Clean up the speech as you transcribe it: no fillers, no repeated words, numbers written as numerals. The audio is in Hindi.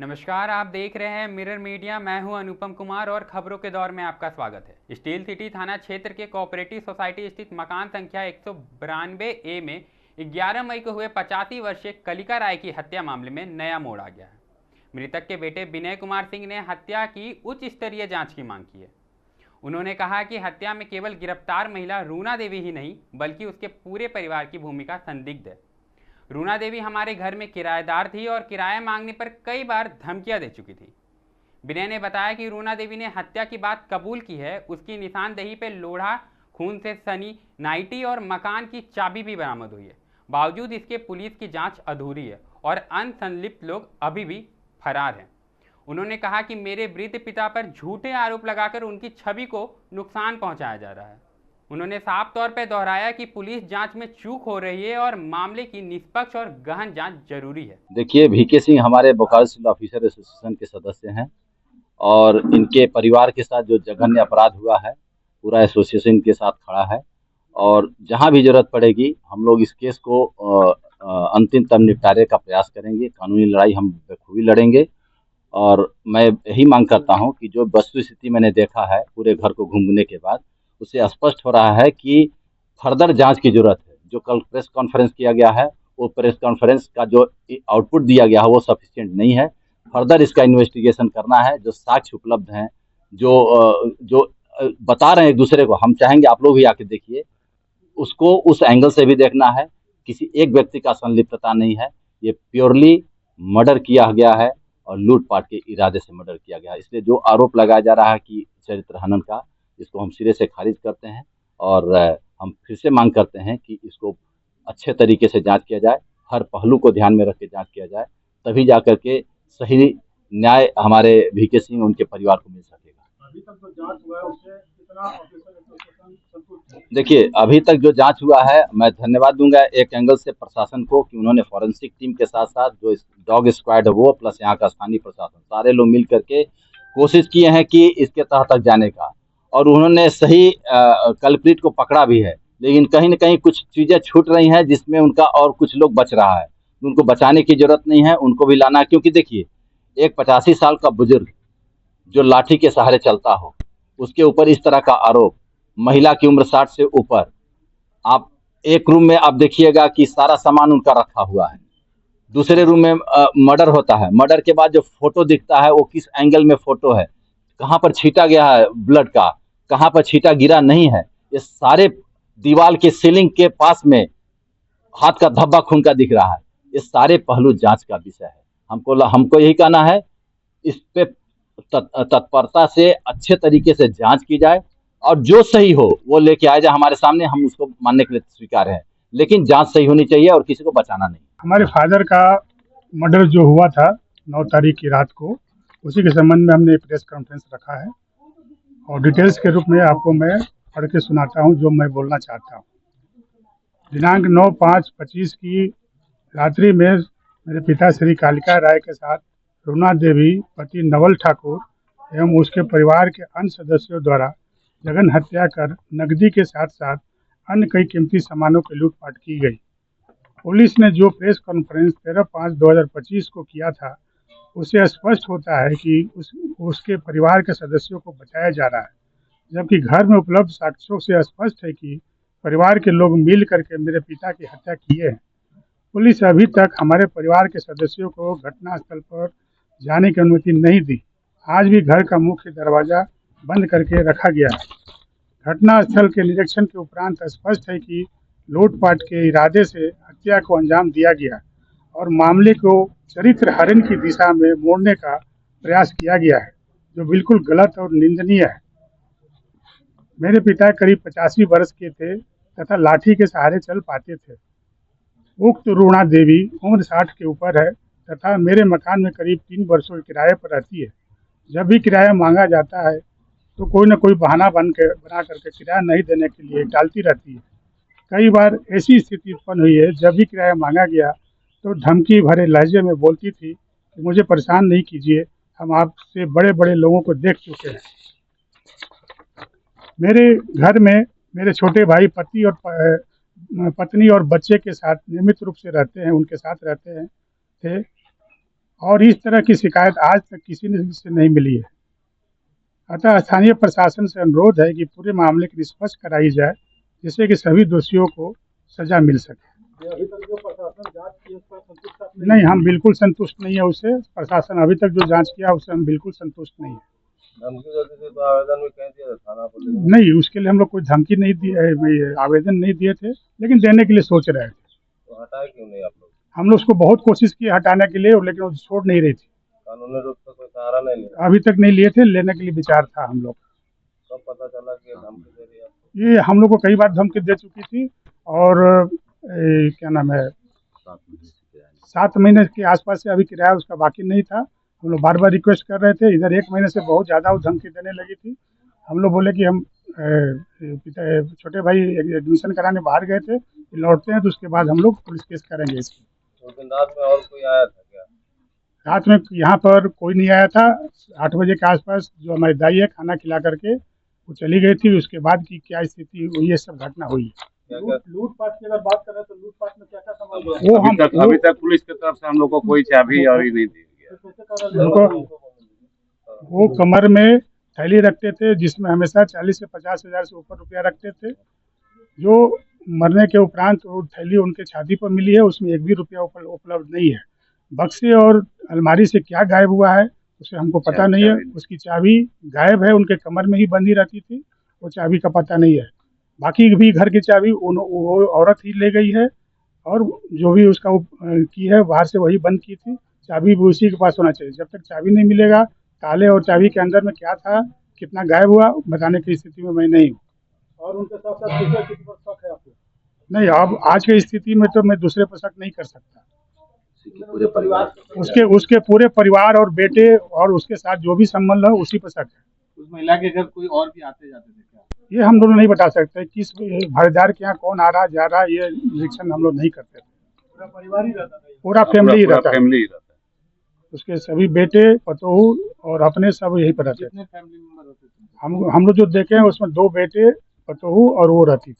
नमस्कार, आप देख रहे हैं मिरर मीडिया। मैं हूं अनुपम कुमार और खबरों के दौर में आपका स्वागत है। स्टील सिटी थाना क्षेत्र के कोऑपरेटिव सोसाइटी स्थित मकान संख्या 192 ए में 11 मई को हुए 85 वर्षीय कलिका राय की हत्या मामले में नया मोड़ आ गया है। मृतक के बेटे विनय कुमार सिंह ने हत्या की उच्च स्तरीय जाँच की मांग की है। उन्होंने कहा कि हत्या में केवल गिरफ्तार महिला रूना देवी ही नहीं बल्कि उसके पूरे परिवार की भूमिका संदिग्ध है। रूना देवी हमारे घर में किराएदार थी और किराया मांगने पर कई बार धमकियां दे चुकी थी। विनय ने बताया कि रूना देवी ने हत्या की बात कबूल की है। उसकी निशानदेही पे लोढ़ा, खून से सनी नाइटी और मकान की चाबी भी बरामद हुई है। बावजूद इसके पुलिस की जांच अधूरी है और अन्य संलिप्त लोग अभी भी फरार हैं। उन्होंने कहा कि मेरे वृद्ध पिता पर झूठे आरोप लगाकर उनकी छवि को नुकसान पहुंचाया जा रहा है। उन्होंने साफ तौर पर दोहराया कि पुलिस जांच में चूक हो रही है और मामले की निष्पक्ष और गहन जांच जरूरी है। देखिए, वीके सिंह हमारे बोकारो सिविल ऑफिसर एसोसिएशन के सदस्य हैं और इनके परिवार के साथ जो जघन्य अपराध हुआ है, पूरा एसोसिएशन के साथ खड़ा है और जहां भी जरूरत पड़ेगी हम लोग इस केस को अंतिम तक निपटारे का प्रयास करेंगे। कानूनी लड़ाई हम बखूबी लड़ेंगे और मैं यही मांग करता हूं कि जो वस्तु स्थिति मैंने देखा है पूरे घर को घूमने के बाद, उससे स्पष्ट हो रहा है कि फर्दर जांच की जरूरत है। जो कल प्रेस कॉन्फ्रेंस किया गया है, वो प्रेस कॉन्फ्रेंस का जो आउटपुट दिया गया है वो सफिशिएंट नहीं है। फर्दर इसका इन्वेस्टिगेशन करना है। जो साक्ष्य उपलब्ध हैं, जो बता रहे हैं एक दूसरे को, हम चाहेंगे आप लोग भी आके देखिए, उसको उस एंगल से भी देखना है। किसी एक व्यक्ति का संलिप्तता नहीं है, ये प्योरली मर्डर किया गया है और लूटपाट के इरादे से मर्डर किया गया है। इसलिए जो आरोप लगाया जा रहा है कि चरित्र हनन का, इसको हम सिरे से खारिज करते हैं और हम फिर से मांग करते हैं कि इसको अच्छे तरीके से जांच किया जाए, हर पहलू को ध्यान में रख के जांच किया जाए, तभी जाकर के सही न्याय हमारे वीके सिंह उनके परिवार को मिल सकेगा। अभी तक जो जांच हुआ है उससे कितना ऑफिसर एसोसिएशन संतुष्ट है? देखिए, अभी तक जो जांच हुआ है, मैं धन्यवाद दूंगा एक एंगल से प्रशासन को कि उन्होंने फॉरेंसिक टीम के साथ साथ जो डॉग स्क्वाड है वो प्लस यहाँ का स्थानीय प्रशासन, सारे लोग मिल करके कोशिश किए हैं कि इसके तह तक जाने का, और उन्होंने सही कल्प्रिट को पकड़ा भी है। लेकिन कहीं न कहीं कुछ चीजें छूट रही हैं जिसमें उनका और कुछ लोग बच रहा है। उनको बचाने की जरूरत नहीं है, उनको भी लाना है। क्योंकि देखिए, एक 85 साल का बुजुर्ग जो लाठी के सहारे चलता हो, उसके ऊपर इस तरह का आरोप, महिला की उम्र 60 से ऊपर, आप एक रूम में आप देखिएगा कि सारा सामान उनका रखा हुआ है। दूसरे रूम में मर्डर होता है। मर्डर के बाद जो फोटो दिखता है वो किस एंगल में फोटो है, कहाँ पर छींटा गया है ब्लड का, कहाँ पर छींटा गिरा नहीं है, ये सारे दीवार के सीलिंग के पास में हाथ का धब्बा खून का दिख रहा है। ये सारे पहलू जांच का विषय है। हमको यही कहना है, इस पे तत्परता से अच्छे तरीके से जांच की जाए और जो सही हो वो लेके आया जाए हमारे सामने, हम उसको मानने के लिए स्वीकार है। लेकिन जांच सही होनी चाहिए और किसी को बचाना नहीं। हमारे फादर का मर्डर जो हुआ था 9 तारीख की रात को, उसी के संबंध में हमने प्रेस कॉन्फ्रेंस रखा है और डिटेल्स के रूप में आपको मैं पढ़ के सुनाता हूं जो मैं बोलना चाहता हूं। दिनांक 9/5/25 की रात्रि में मेरे पिता श्री कालिका राय के साथ रूना देवी पति नवल ठाकुर एवं उसके परिवार के अन्य सदस्यों द्वारा जघन्य हत्या कर नकदी के साथ साथ अन्य कई कीमती सामानों की लूटपाट की गई। पुलिस ने जो प्रेस कॉन्फ्रेंस 13/5/2025 को किया था, उससे स्पष्ट होता है कि उसके परिवार के सदस्यों को बचाया जा रहा है, जबकि घर में उपलब्ध साक्ष्यों से स्पष्ट है कि परिवार के लोग मिल करके मेरे पिता की हत्या किए हैं। पुलिस अभी तक हमारे परिवार के सदस्यों को घटनास्थल पर जाने की अनुमति नहीं दी। आज भी घर का मुख्य दरवाजा बंद करके रखा गया है। घटनास्थल के निरीक्षण के उपरांत स्पष्ट है कि लूटपाट के इरादे से हत्या को अंजाम दिया गया और मामले को चरित्र हरण की दिशा में मोड़ने का प्रयास किया गया है, जो बिल्कुल गलत और निंदनीय है। मेरे पिता करीब 85 वर्ष के थे तथा लाठी के सहारे चल पाते थे। उक्त रूना देवी उम्र 60 के ऊपर है तथा मेरे मकान में करीब 3 वर्षों के किराए पर रहती है। जब भी किराया मांगा जाता है तो कोई न कोई बहाना बना करके किराया नहीं देने के लिए टालती रहती है। कई बार ऐसी स्थिति उत्पन्न हुई है, जब भी किराया मांगा गया तो धमकी भरे लहजे में बोलती थी कि मुझे परेशान नहीं कीजिए, हम आपसे बड़े बड़े लोगों को देख चुके हैं। मेरे घर में मेरे छोटे भाई पत्नी और बच्चे के साथ नियमित रूप से रहते हैं, उनके साथ रहते हैं थे। और इस तरह की शिकायत आज तक किसी ने से नहीं मिली है। अतः स्थानीय प्रशासन से अनुरोध है कि पूरे मामले की निष्पक्ष कराई जाए, जिससे कि सभी दोषियों को सजा मिल सके। अभी तक जो प्रशासन जांच की है, उस पर संतुष्ट आप नहीं, हम बिल्कुल संतुष्ट नहीं है उससे। प्रशासन अभी तक जो जांच किया उससे हम बिल्कुल संतुष्ट नहीं है। धमकी देते थे तो आवेदन भी कह दिया था थाना पर, नहीं, उसके लिए हम लोग कोई धमकी नहीं दिए, आवेदन नहीं दिए थे, लेकिन देने के लिए सोच रहे थे। तो हटाए क्यों नहीं आप लोग? हम लोग उसको बहुत कोशिश की हटाने के लिए, लेकिन वो छोड़ नहीं रही थी। कानूनी रूप से कोई सहारा नहीं लिया? अभी तक नहीं लिए थे, लेने के लिए विचार था हम लोग। कब पता चला कि ये धमकी दे रही है आपको? ये हम लोग को कई बार धमकी दे चुकी थी और क्या नाम है, 7 महीने के आसपास से अभी किराया उसका बाकी नहीं था। हम लोग बार बार रिक्वेस्ट कर रहे थे। इधर 1 महीने से बहुत ज़्यादा वो धमकी देने लगी थी। हम लोग बोले कि हम छोटे भाई एडमिशन कराने बाहर गए थे, लौटते हैं तो उसके बाद हम लोग पुलिस केस करेंगे इसकी। उस दिन रात में और कोई आया था क्या? रात में यहाँ पर कोई नहीं आया था। 8 बजे के आसपास जो हमारी दाई है खाना खिला करके वो चली गई थी। उसके बाद की क्या स्थिति हुई, ये सब घटना हुई। लूटपाट की अगर बात करें तो लूटपाट में क्या क्या सामान वो हम अभी तक पुलिस की तरफ से हम लोग को कोई चाबी और ही नहीं दी गया। उनको वो कमर में थैली रखते थे, जिसमें हमेशा 40 से 50 हज़ार से ऊपर रुपया रखते थे। जो मरने के उपरांत वो थैली उनके छाती पर मिली है, उसमें एक भी रुपया उपलब्ध नहीं है। बक्से और अलमारी से क्या गायब हुआ है उसे हमको पता नहीं है। उसकी चाबी गायब है, उनके कमर में ही बंधी रहती थी, वो चाबी का पता नहीं है। बाकी भी घर की चाबी वो औरत ही ले गई है, और जो भी उसका की है बाहर से वही बंद की थी। चाबी भी उसी के पास होना चाहिए। जब तक चाबी नहीं मिलेगा, ताले और चाबी के अंदर में क्या था, कितना गायब हुआ, बताने की स्थिति में मैं नहीं हूँ। और उनके साथ साथ दूसरे किसी पर शक है आपको? नहीं, अब आज की स्थिति में तो मैं दूसरे पर शक नहीं कर सकता। पूरे परिवार उसके पूरे परिवार और बेटे और उसके साथ जो भी संबंध है उसी पर शक है। उस महिला के घर कोई और भी आते जाते थे क्या? ये हम लोग नहीं बता सकते किस भागीदार के यहाँ कौन आ रहा जा रहा, ये निरीक्षण हम लोग नहीं करते। पूरा परिवार ही रहता था? पूरा फैमिली ही रहता है। फैमिली रहता है। उसके सभी बेटे, पतोहू और अपने सब यहीं पर रहते थे। कितने फैमिली मेंबर होते थे? हम लोग जो देखे हैं उसमें 2 बेटे, पतोहू और वो रहती थी।